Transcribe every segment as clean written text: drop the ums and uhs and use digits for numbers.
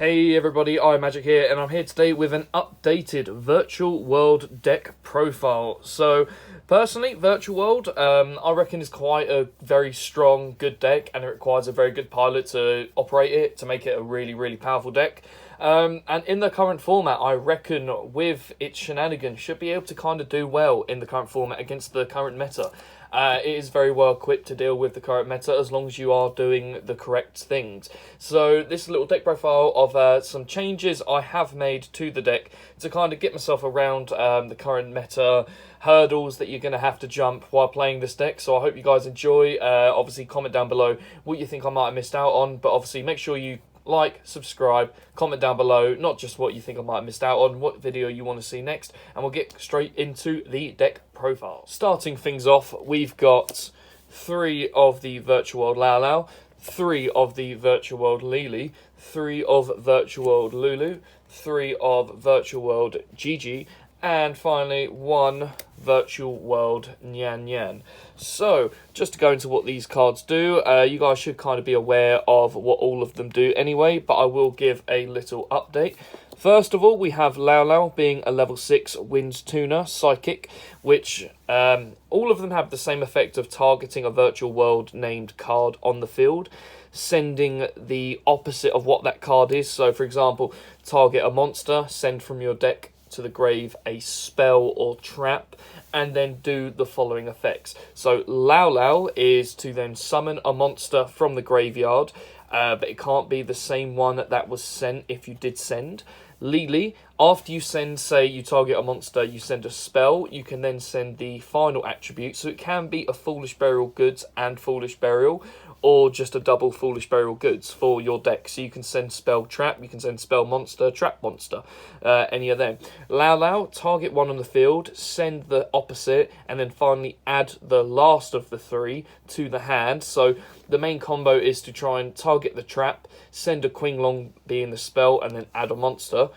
Hey everybody, iMagic here, and I'm here today with an updated Virtual World deck profile. So, personally, Virtual World, I reckon is quite a very strong, good deck, and it requires a very good pilot to operate it, to make it a really, really powerful deck. And in the current format, I reckon with its shenanigans, should be able to kind of do well in the current format against the current meta. It is very well equipped to deal with the current meta as long as you are doing the correct things. So this little deck profile of some changes I have made to the deck to kind of get myself around the current meta hurdles that you're going to have to jump while playing this deck. So I hope you guys enjoy. Obviously comment down below what you think I might have missed out on, but obviously make sure you like, subscribe, comment down below, not just what you think I might have missed out on, what video you want to see next, and we'll get straight into the deck profile. Starting things off, we've got 3 of the Virtual World Lao Lao, 3 of the Virtual World Lili, 3 of Virtual World Lulu, 3 of Virtual World Gigi, and finally 1 Virtual World Nyan Nyan. So, just to go into what these cards do, you guys should kind of be aware of what all of them do anyway, but I will give a little update. First of all, we have Lao Lao being a level 6 Wind Tuner Psychic, which all of them have the same effect of targeting a Virtual World named card on the field, sending the opposite of what that card is. So, for example, target a monster, send from your deck to the grave a spell or trap, and then do the following effects. So Lao Lao is to then summon a monster from the graveyard, but it can't be the same one that was sent if you did send. Lili, after you send, say you target a monster, you send a spell, you can then send the final attribute. So it can be a Foolish Burial Goods and Foolish Burial, or just a double Foolish Burial Goods for your deck. So you can send Spell Trap, you can send Spell Monster, Trap Monster, any of them. Lao Lao, target one on the field, send the opposite, and then finally add the last of the 3 to the hand. So the main combo is to try and target the trap, send a Qinglong being the spell, and then add a monster.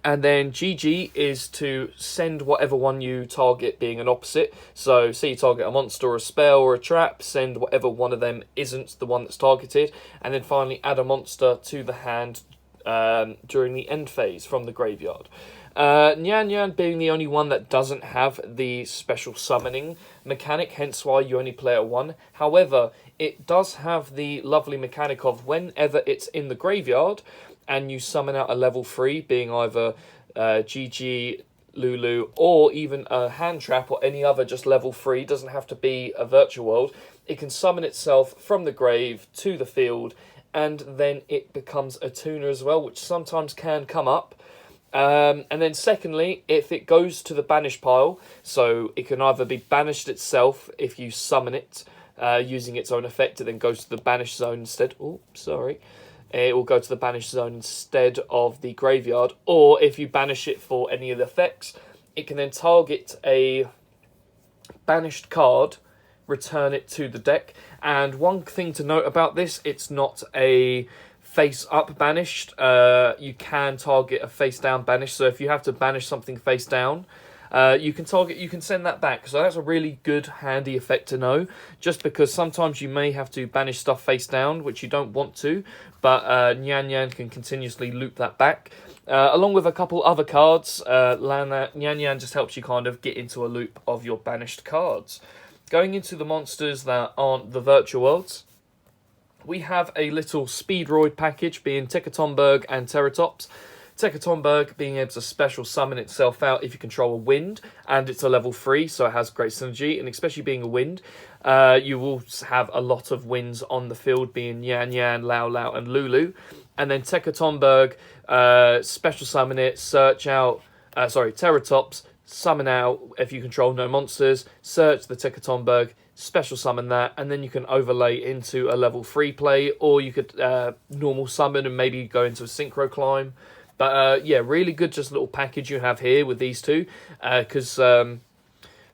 And then GG is to send whatever one you target being an opposite. So say you target a monster or a spell or a trap, send whatever one of them isn't the one that's targeted. And then finally add a monster to the hand during the end phase from the graveyard. Nyan Nyan being the only one that doesn't have the special summoning mechanic, hence why you only play at 1. However, it does have the lovely mechanic of whenever it's in the graveyard and you summon out a level 3, being either Gigi, Lulu, or even a hand trap or any other just level 3, doesn't have to be a Virtual World, it can summon itself from the grave to the field, and then it becomes a tuner as well, which sometimes can come up. And then secondly, if it goes to the banish pile, so it can either be banished itself if you summon it using its own effect, it then goes to the banish zone instead. Oh, sorry. It will go to the banish zone instead of the graveyard, or if you banish it for any of the effects, it can then target a banished card, return it to the deck. And one thing to note about this, it's not a face up banished. You can target a face down banish, so if you have to banish something face down, you can send that back. So that's a really good, handy effect to know, just because sometimes you may have to banish stuff face down, which you don't want to, but Nyan Nyan can continuously loop that back. Along with a couple other cards, Nyan Nyan just helps you kind of get into a loop of your banished cards. Going into the monsters that aren't the Virtual Worlds, we have a little Speedroid package being Tekatomberg and Teratops. Tekatomberg being able to special summon itself out if you control a wind, and it's a level 3, so it has great synergy, and especially being a wind, you will have a lot of winds on the field, being Nyan Nyan, Lao Lao, and Lulu. And then Tekatomberg, special summon it, search out, Teratops, summon out if you control no monsters, search the Tekatomberg, special summon that, and then you can overlay into a level 3 play, or you could normal summon and maybe go into a Synchro climb. But yeah, really good just little package you have here with these two, because the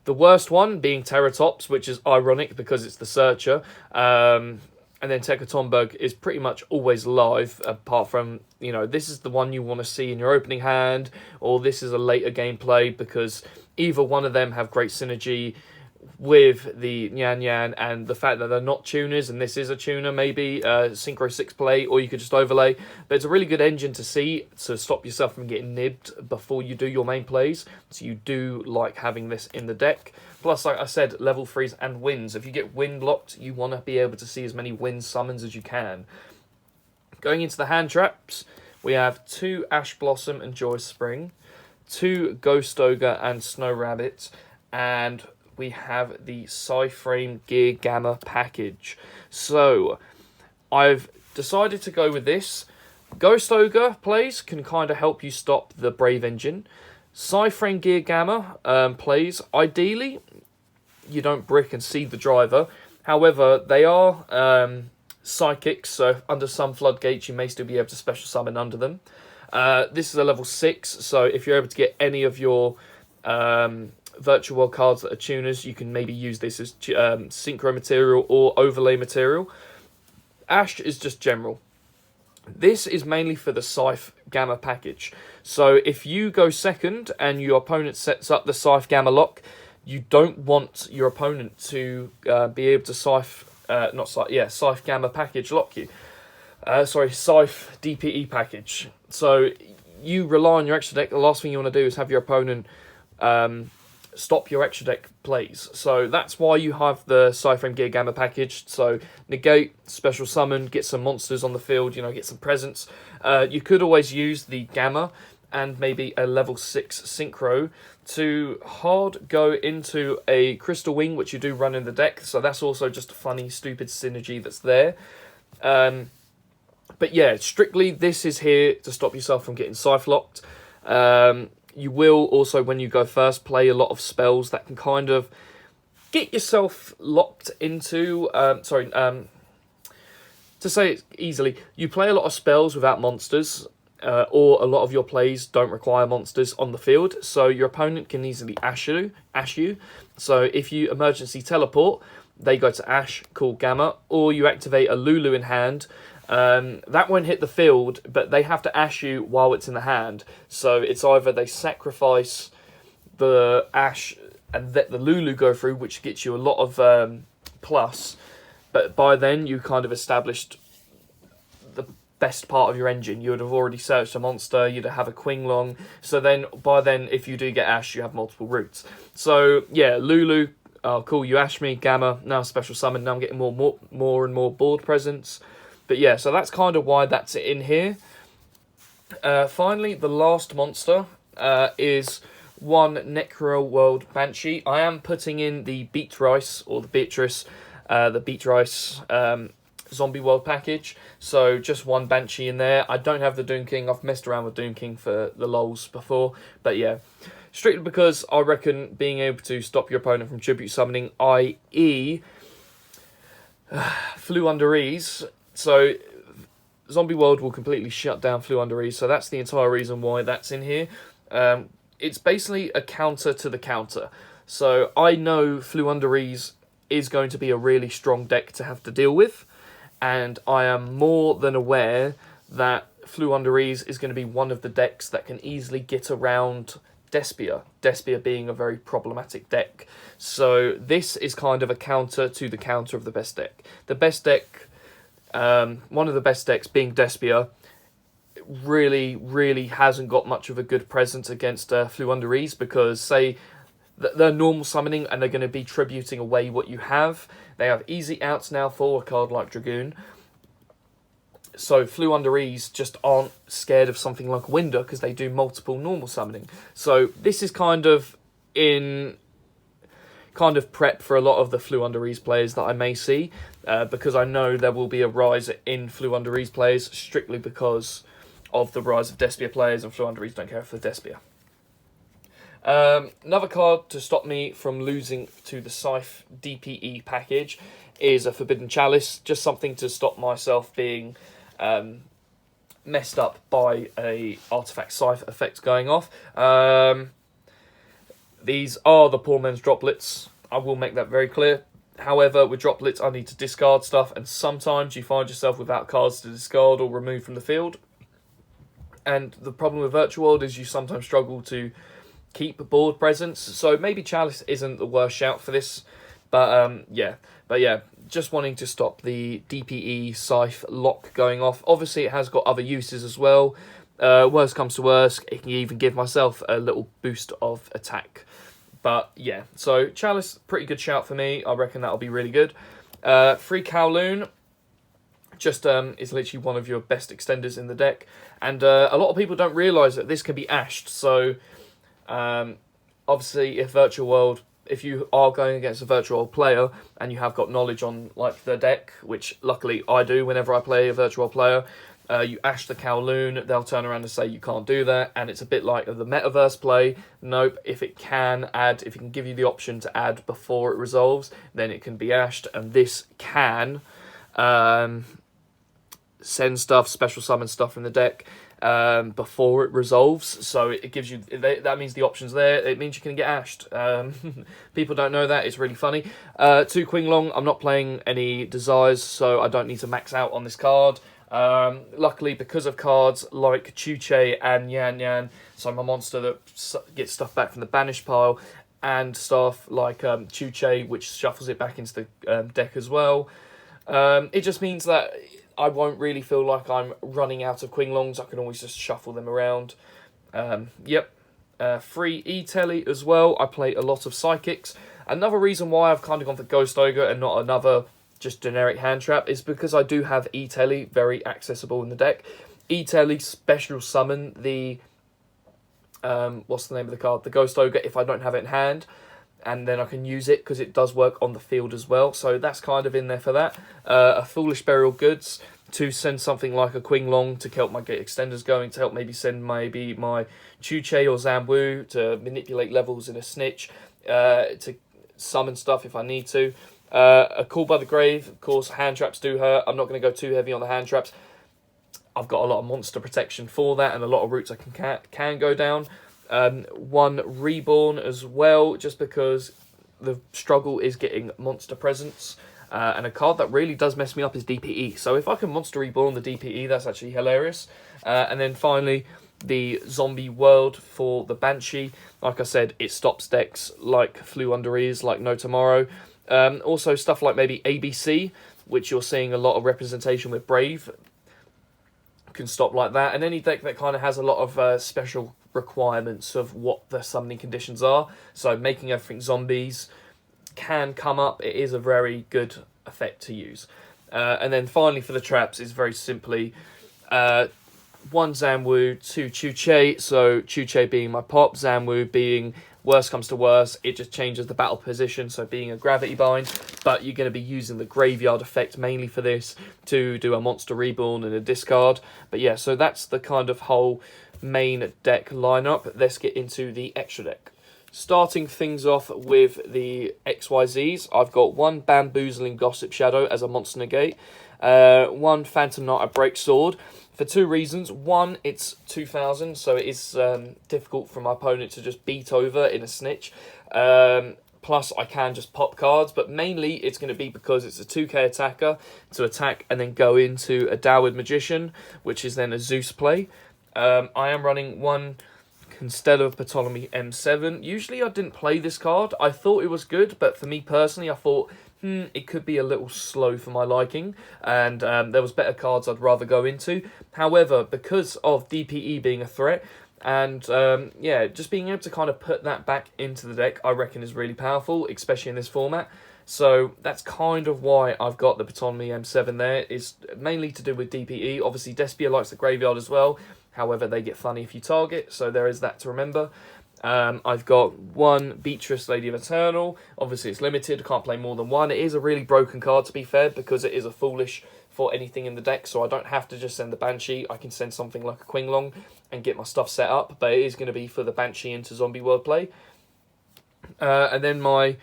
worst one being Teratops, which is ironic because it's the Searcher, and then Tekatomberg is pretty much always live, apart from, you know, this is the one you want to see in your opening hand, or this is a later gameplay, because either one of them have great synergy with the Nyan Nyan and the fact that they're not tuners, and this is a tuner, maybe Synchro 6 play, or you could just overlay. But it's a really good engine to see to stop yourself from getting nibbed before you do your main plays. So you do like having this in the deck. Plus, like I said, level 3s and winds. If you get wind locked, you want to be able to see as many wind summons as you can. Going into the hand traps, we have 2 Ash Blossom and Joy Spring, 2 Ghost Ogre and Snow Rabbit, and we have the Psy-Frame Gear Gamma package. So, I've decided to go with this. Ghost Ogre plays can kind of help you stop the Brave Engine. Psy-Frame Gear Gamma plays, ideally, you don't brick and see the driver. However, they are psychics, so under some floodgates you may still be able to special summon under them. This is a level 6, so if you're able to get any of your virtual world cards that are tuners, you can maybe use this as synchro material or overlay material. Ash is just general. This is mainly for the Scythe Gamma package. So if you go second and your opponent sets up the Scythe Gamma lock, you don't want your opponent to be able to Scythe Gamma package lock you. Scythe DPE package. So you rely on your extra deck. The last thing you want to do is have your opponent stop your extra deck plays. So that's why you have the Psy-Frame Gear Gamma package. So negate, special summon, get some monsters on the field, get some presents. You could always use the Gamma and maybe a level 6 Synchro to hard go into a Crystal Wing, which you do run in the deck. So that's also just a funny, stupid synergy that's there. But yeah, strictly this is here to stop yourself from getting Scythe locked. You will also, when you go first, play a lot of spells that can kind of get yourself locked into... to say it easily, you play a lot of spells without monsters, or a lot of your plays don't require monsters on the field, so your opponent can easily ash you. So if you emergency teleport, they go to Ash, call Gamma, or you activate a Lulu in hand. That won't hit the field, but they have to Ash you while it's in the hand. So it's either they sacrifice the Ash and let the Lulu go through, which gets you a lot of plus, but by then you kind of established the best part of your engine. You would have already searched a monster, you'd have a Quinglong, so then by then if you do get Ash, you have multiple routes. So yeah, Lulu, cool, you Ash me, Gamma, now special summon, now I'm getting more and more board presence. But yeah, so that's kind of why that's in here. Finally, the last monster is one Necro World Banshee. I am putting in the Beatrice Zombie World package. So just one Banshee in there. I don't have the Doom King. I've messed around with Doom King for the lols before. But yeah, strictly because I reckon being able to stop your opponent from tribute summoning, i.e. Flew Under Ease. So Zombie World will completely shut down Flew Under Ease. So that's the entire reason why that's in here. It's basically a counter to the counter. So I know Flew Under Ease is going to be a really strong deck to have to deal with. And I am more than aware that Flew Under Ease is going to be one of the decks that can easily get around Despia. Despia being a very problematic deck. So this is kind of a counter to the counter of the best deck. The best deck... one of the best decks being Despia really hasn't got much of a good presence against Flew Under Ease, because say they're normal summoning and they're going to be tributing away what you have. They have easy outs now for a card like Dragoon. So Flew Under Ease just aren't scared of something like Winder because they do multiple normal summoning. So this is kind of prep for a lot of the Flew Under Ease players that I may see, because I know there will be a rise in Flew Under Ease players strictly because of the rise of Despia players, and Flew Under Ease don't care for Despia. Another card to stop me from losing to the Scythe DPE package is a Forbidden Chalice, just something to stop myself being messed up by a artifact Scythe effect going off. These are the poor man's droplets. I will make that very clear. However, with droplets, I need to discard stuff, and sometimes you find yourself without cards to discard or remove from the field. And the problem with Virtual World is you sometimes struggle to keep board presence. So maybe Chalice isn't the worst shout for this Yeah, just wanting to stop the DPE scythe lock going off. Obviously, it has got other uses as well. Worst comes to worst, it can even give myself a little boost of attack. But yeah, so Chalice, pretty good shout for me. I reckon that'll be really good. Free Kowloon, just is literally one of your best extenders in the deck. And a lot of people don't realise that this can be ashed. So obviously, if you are going against a virtual world player and you have got knowledge on like the deck, which luckily I do whenever I play a virtual world player, you ash the Kowloon, they'll turn around and say you can't do that, and it's a bit like the metaverse play. Nope, if it can give you the option to add before it resolves, then it can be ashed, and this can send stuff, special summon stuff from the deck before it resolves, so it gives you, that means the option's there, it means you can get ashed. People don't know that, it's really funny. 2 Qinglong, I'm not playing any Desires, so I don't need to max out on this card. Luckily, because of cards like Chuche and Yan Yan, so I'm a monster that gets stuff back from the banished pile, and stuff like Chuche, which shuffles it back into the deck as well. It just means that I won't really feel like I'm running out of Qinglongs. I can always just shuffle them around. Free E-Telly as well. I play a lot of Psychics. Another reason why I've kind of gone for Ghost Ogre and not another just generic hand trap is because I do have E-Telly very accessible in the deck. E-Telly special summon the what's the name of the card? The Ghost Ogre if I don't have it in hand, and then I can use it because it does work on the field as well. So that's kind of in there for that. A Foolish Burial Goods to send something like a Qinglong to help my get extenders going, to help maybe send my Chuche or Zamwu to manipulate levels in a Snitch, to summon stuff if I need to. A Call by the Grave, of course, hand traps do hurt. I'm not going to go too heavy on the hand traps. I've got a lot of monster protection for that and a lot of routes I can go down. 1 Reborn as well, just because the struggle is getting monster presence. And a card that really does mess me up is DPE. So if I can monster reborn the DPE, that's actually hilarious. And then finally, the Zombie World for the Banshee. Like I said, it stops decks like Flew Under Ears, like No Tomorrow. Also stuff like maybe ABC, which you're seeing a lot of representation with Brave, can stop like that. And any deck that kind of has a lot of special requirements of what the summoning conditions are, so making everything zombies can come up. It is a very good effect to use. And then finally for the traps is very simply 1 Zamwu, 2 Chuche, so Chuche being my pop, Zamwu being worst comes to worst, it just changes the battle position, so being a gravity bind, but you're going to be using the graveyard effect mainly for this to do a monster reborn and a discard. But yeah, so that's the kind of whole main deck lineup. Let's get into the extra deck. Starting things off with the XYZs, I've got 1 Bamboozling Gossip Shadow as a monster negate, 1 Phantom Knight, a Break Sword, for 2 reasons. 1, it's 2000, so it is difficult for my opponent to just beat over in a Snitch. Plus, I can just pop cards, but mainly it's going to be because it's a 2k attacker to attack and then go into a Dowered Magician, which is then a Zeus play. I am running 1 Constellar Ptolemy M7. Usually I didn't play this card. I thought it was good, but for me personally, I thought, it could be a little slow for my liking, and there was better cards I'd rather go into. However, because of DPE being a threat, and just being able to kind of put that back into the deck, I reckon is really powerful, especially in this format. So that's kind of why I've got the Ptolemy M7 there. It's mainly to do with DPE. Obviously, Despia likes the graveyard as well. However, they get funny if you target, so there is that to remember. I've got 1 Beatrice, Lady of Eternal. Obviously, it's limited. I can't play more than 1. It is a really broken card, to be fair, because it is a foolish for anything in the deck, so I don't have to just send the Banshee. I can send something like a Qinglong and get my stuff set up, but it is going to be for the Banshee into Zombie World play. And then my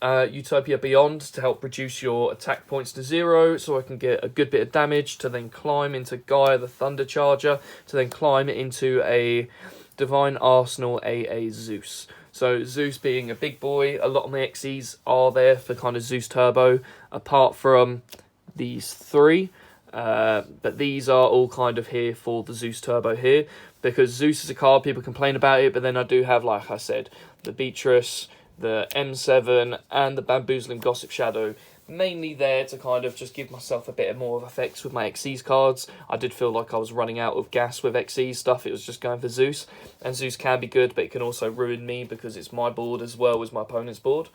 Utopia Beyond to help reduce your attack points to 0, so I can get a good bit of damage to then climb into Gaia the Thunder Charger, to then climb into a Divine Arsenal AA Zeus. So Zeus being a big boy, a lot of my XEs are there for kind of Zeus Turbo, apart from these 3. But these are all kind of here for the Zeus Turbo here, because Zeus is a card, people complain about it, but then I do have, like I said, the Beatrice, the M7, and the Bamboozling Gossip Shadow. Mainly there to kind of just give myself a bit more of effects with my XE's cards. I did feel like I was running out of gas with XE stuff. It was just going for Zeus. And Zeus can be good, but it can also ruin me because it's my board as well as my opponent's board.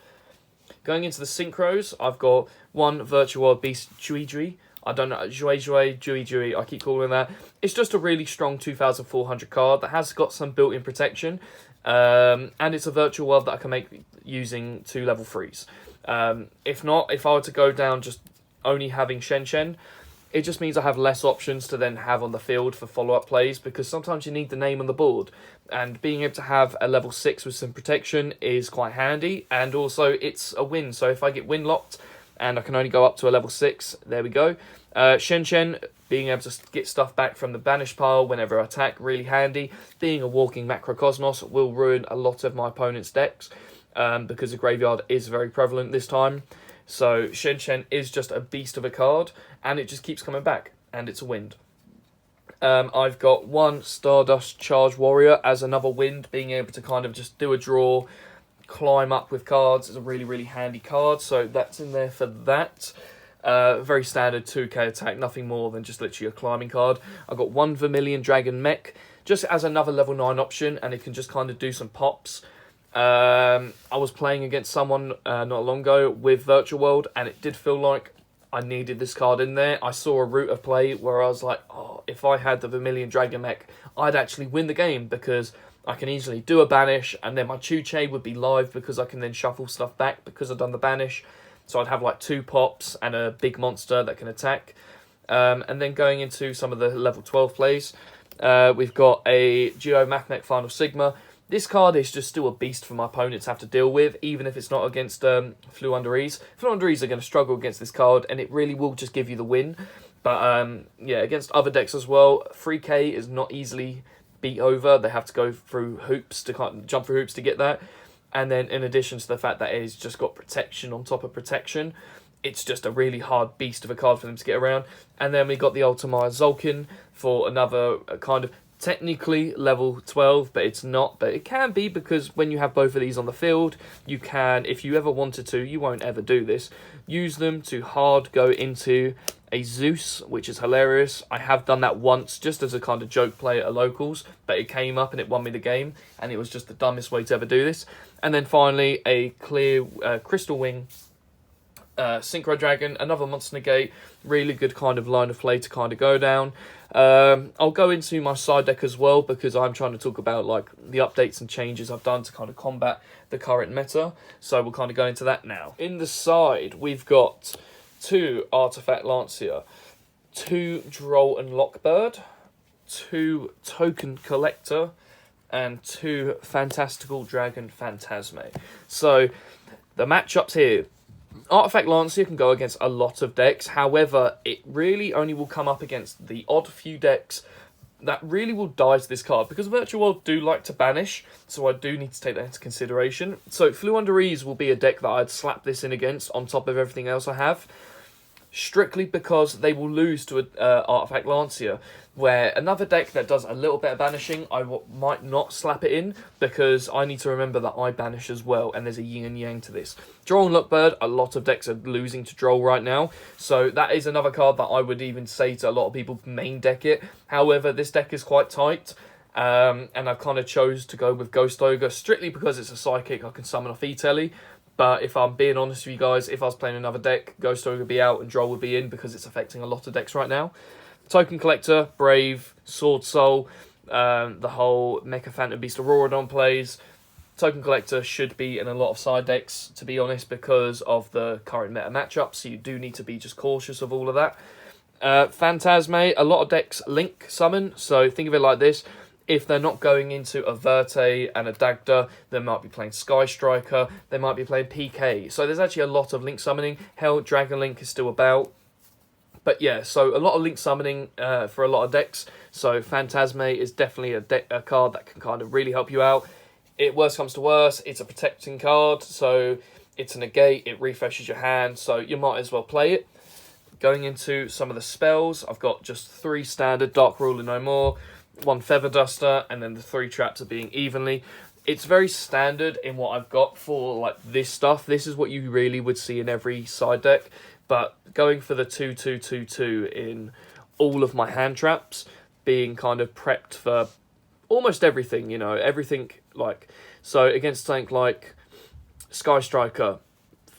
Going into the Synchros, I've got one Virtual World Beast Juijui. I don't know, Juijui, I keep calling that. It's just a really strong 2,400 card that has got some built-in protection. And it's a Virtual World that I can make using 2 level 3s. If not, if I were to go down just only having Shen, it just means I have less options to then have on the field for follow-up plays, because sometimes you need the name on the board, and being able to have a level 6 with some protection is quite handy, and also it's a win. So if I get win locked and I can only go up to a level 6, there we go. Shen, being able to get stuff back from the banish pile whenever I attack, really handy. Being a walking macrocosmos will ruin a lot of my opponent's decks, because the graveyard is very prevalent this time. So Shen is just a beast of a card, and it just keeps coming back, and it's a wind. I've got one Stardust Charge Warrior as another wind, being able to kind of just do a draw, climb up with cards is a really, really handy card, so that's in there for that. Very standard 2k attack, nothing more than just literally a climbing card. I've got one Vermilion Dragon Mech, just as another level 9 option, and it can just kind of do some pops. I was playing against someone not long ago with Virtual World, and it did feel like I needed this card in there. I saw a route of play where I was like, oh, if I had the Vermilion Dragon Mech, I'd actually win the game, because I can easily do a banish, and then my Chuche would be live because I can then shuffle stuff back because I've done the banish. So I'd have like 2 pops and a big monster that can attack. And then going into some of the level 12 plays, we've got a Geo Mathmech Final Sigma. This card is just still a beast for my opponents to have to deal with, even if it's not against Fluunderees. Fluunderees are going to struggle against this card, and it really will just give you the win. But yeah, against other decks as well, 3k is not easily beat over. They have to go through hoops to kind of jump through hoops to get that. And then in addition to the fact that it's just got protection on top of protection, it's just a really hard beast of a card for them to get around. And then we got the Ultimate Zolkin for another kind of technically level 12, but it's not. But it can be, because when you have both of these on the field, you can, if you ever wanted to, you won't ever do this, use them to hard go into a Zeus, which is hilarious. I have done that once just as a kind of joke play at locals, but it came up and it won me the game, and it was just the dumbest way to ever do this. And then finally, a clear Crystal Wing Synchro Dragon, another Monster Negate, really good kind of line of play to kind of go down. I'll go into my side deck as well, because I'm trying to talk about like the updates and changes I've done to kind of combat the current meta, so we'll kind of go into that now. In the side, we've got 2 Artifact Lancia, 2 Droll and Lockbird, 2 Token Collector, and 2 Fantastical Dragon Phantasme. So the matchups here, Artifact Lancia can go against a lot of decks. However, it really only will come up against the odd few decks that really will die to this card, because Virtual World do like to banish, so I do need to take that into consideration. So Fluunderees will be a deck that I'd slap this in against on top of everything else I have, strictly because they will lose to an Artifact Lancia, where another deck that does a little bit of banishing, I might not slap it in, because I need to remember that I banish as well, and there's a yin and yang to this. Droll and Lockbird, a lot of decks are losing to Droll right now, so that is another card that I would even say to a lot of people, main deck it. However, this deck is quite tight, and I've kind of chose to go with Ghost Ogre, strictly because it's a psychic, I can summon off E-Telly. But if I'm being honest with you guys, if I was playing another deck, Ghost Ogre would be out and Droll would be in, because it's affecting a lot of decks right now. Token Collector, Brave, Sword Soul, the whole Mecha Phantom Beast Auroradon plays. Token Collector should be in a lot of side decks, to be honest, because of the current meta matchup, so you do need to be just cautious of all of that. Phantasme, a lot of decks link summon, so think of it like this. If they're not going into a Verte and a Dagda, they might be playing Sky Striker, they might be playing PK. So there's actually a lot of link summoning. Hell, Dragon Link is still about. But yeah, so a lot of link summoning for a lot of decks. So Phantasme is definitely a card that can kind of really help you out. Worst comes to worst, it's a protecting card, so it's a negate, it refreshes your hand, so you might as well play it. Going into some of the spells, I've got just 3 standard Dark Ruler No More, 1 Feather Duster, and then the 3 traps are being evenly. it's very standard in what I've got for like this stuff. This is what you really would see in every side deck. But going for the 2-2-2-2 in all of my hand traps, being kind of prepped for almost everything, you know, everything like, so against something like Sky Striker,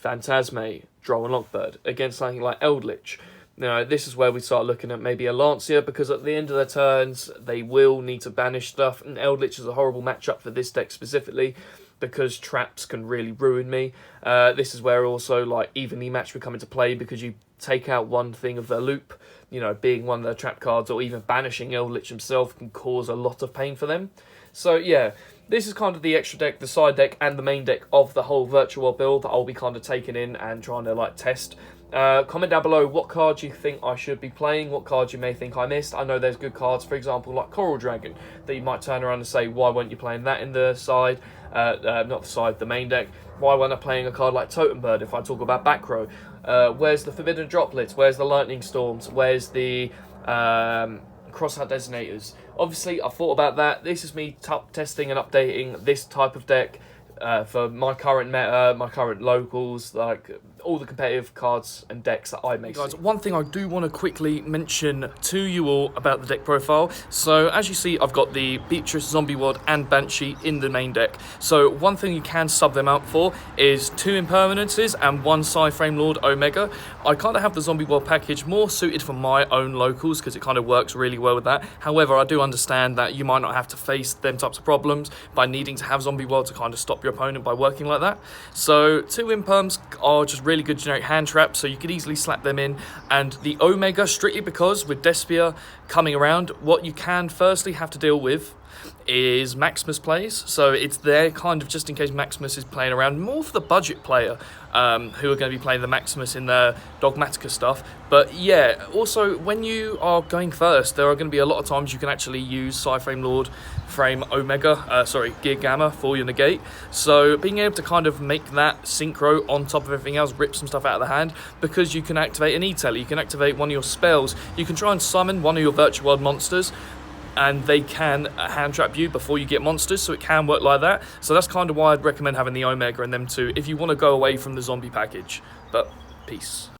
Phantasme, Droll and Lockbird, against something like Eldritch. You know, this is where we start looking at maybe a Lancia, because at the end of their turns, they will need to banish stuff, and Eldritch is a horrible matchup for this deck specifically, because traps can really ruin me. This is where also, like, Evenly Match would come into play, because you take out one thing of their loop, you know, being one of their trap cards, or even banishing Eldritch himself can cause a lot of pain for them. So, yeah, this is kind of the extra deck, the side deck, and the main deck of the whole Virtual World build that I'll be kind of taking in and trying to, like, test. Comment down below what cards you think I should be playing, what cards you may think I missed. I know there's good cards, for example, like Coral Dragon, that you might turn around and say, why weren't you playing that in the side, not the side, the main deck? Why weren't I playing a card like Totem Bird if I talk about back row? Where's the Forbidden Droplets? Where's the Lightning Storms? Where's the Crosshair Detonators? Obviously, I've thought about that. This is me testing and updating this type of deck for my current meta, my current locals, like all the competitive cards and decks that I may see. Guys, one thing I do want to quickly mention to you all about the deck profile. So as you see, I've got the Beatrice, Zombie World and Banshee in the main deck. So one thing you can sub them out for is 2 Impermanences and 1 Psy-Frame Lord Omega. I kind of have the Zombie World package more suited for my own locals because it kind of works really well with that. However, I do understand that you might not have to face them types of problems by needing to have Zombie World to kind of stop your opponent by working like that. So 2 Imperms are just really good generic hand traps, so you could easily slap them in. And the Omega, strictly because with Despia coming around, what you can firstly have to deal with is Maximus plays. So it's there kind of just in case Maximus is playing around, more for the budget player who are going to be playing the Maximus in their Dogmatica stuff. But yeah, also when you are going first, there are going to be a lot of times you can actually use Psy-Frame Lord, Frame Omega, Gear Gamma for your negate. So being able to kind of make that synchro on top of everything else, rip some stuff out of the hand, because you can activate an E-Teller, you can activate one of your spells, you can try and summon one of your Virtual World monsters, and they can hand trap you before you get monsters, so it can work like that. So that's kind of why I'd recommend having the Omega and them two if you want to go away from the zombie package. But peace.